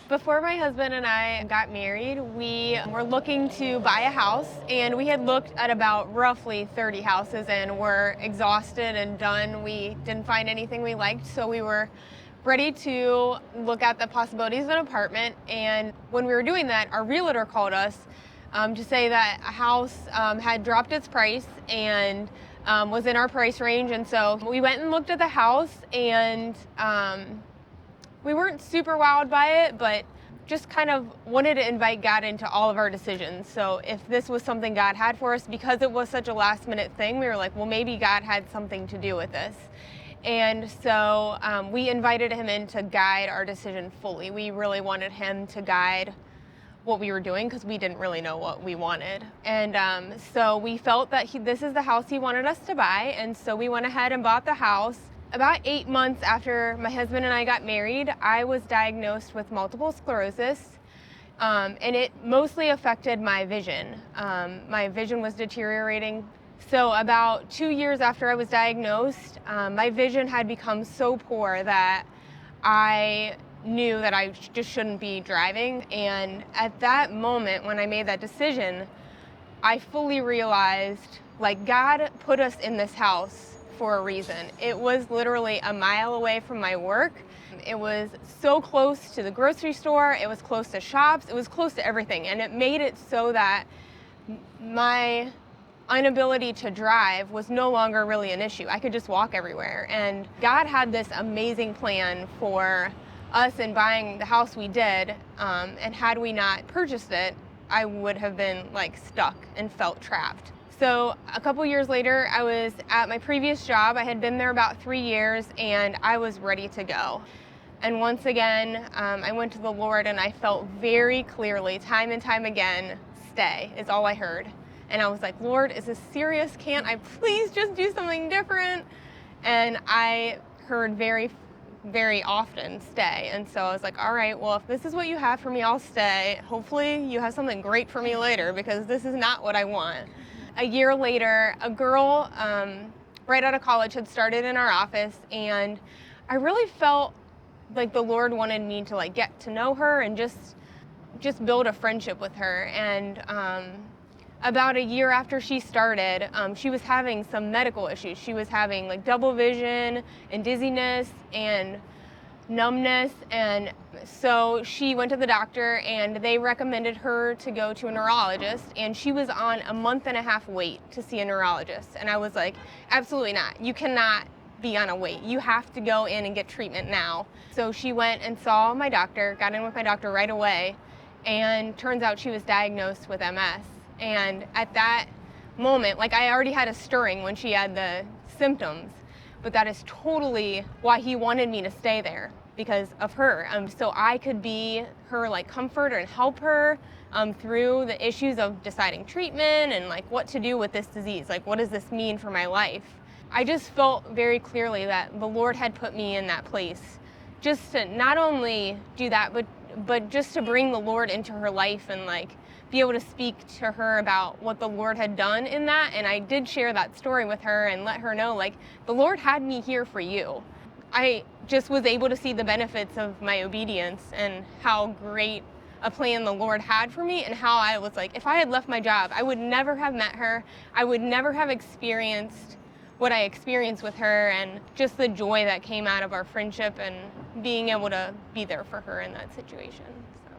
Before my husband and I got married, we were looking to buy a house, and we had looked at about roughly 30 houses and were exhausted and done. We didn't find anything we liked, so we were ready to look at the possibilities of an apartment. And when we were doing that, our realtor called us to say that a house had dropped its price and was in our price range. And so we went and looked at the house, and we weren't super wowed by it, but just kind of wanted to invite God into all of our decisions. So if this was something God had for us, because it was such a last minute thing, we were like, well, maybe God had something to do with this. And so we invited him in to guide our decision fully. We really wanted him to guide what we were doing because we didn't really know what we wanted. And so we felt that this is the house he wanted us to buy. And so we went ahead and bought the house. About 8 months after my husband and I got married, I was diagnosed with multiple sclerosis, and it mostly affected my vision. My vision was deteriorating. So about 2 years after I was diagnosed, my vision had become so poor that I knew that I just shouldn't be driving. And at that moment, when I made that decision, I fully realized, like, God put us in this house for a reason. It was literally a mile away from my work. It was so close to the grocery store. It was close to shops. It was close to everything. And it made it so that my inability to drive was no longer really an issue. I could just walk everywhere. And God had this amazing plan for us in buying the house we did. And had we not purchased it, I would have been like stuck and felt trapped. So a couple years later, I was at my previous job. I had been there about 3 years, and I was ready to go. And once again, I went to the Lord, and I felt very clearly, time and time again, stay is all I heard. And I was like, Lord, is this serious? Can't I please just do something different? And I heard very, very often, stay. And so I was like, all right, well, if this is what you have for me, I'll stay. Hopefully you have something great for me later, because this is not what I want. A year later, a girl right out of college had started in our office, and I really felt like the Lord wanted me to like get to know her and just build a friendship with her. And about a year after she started, she was having some medical issues. She was having like double vision and dizziness and numbness, and so she went to the doctor, and they recommended her to go to a neurologist, and she was on a 1.5-month wait to see a neurologist. And I was like, absolutely not. You cannot be on a wait. You have to go in and get treatment now. So she went and saw my doctor, got in with my doctor right away, and turns out she was diagnosed with MS. And at that moment, like, I already had a stirring when she had the symptoms, but that is totally why he wanted me to stay there, because of her. So I could be her like comforter and help her through the issues of deciding treatment and like what to do with this disease. Like, what does this mean for my life? I just felt very clearly that the Lord had put me in that place just to not only do that, but just to bring the Lord into her life and like be able to speak to her about what the Lord had done in that. And I did share that story with her and let her know, like, the Lord had me here for you. I just was able to see the benefits of my obedience and how great a plan the Lord had for me, and how I was like, if I had left my job, I would never have met her. I would never have experienced what I experienced with her, and just the joy that came out of our friendship and being able to be there for her in that situation. So.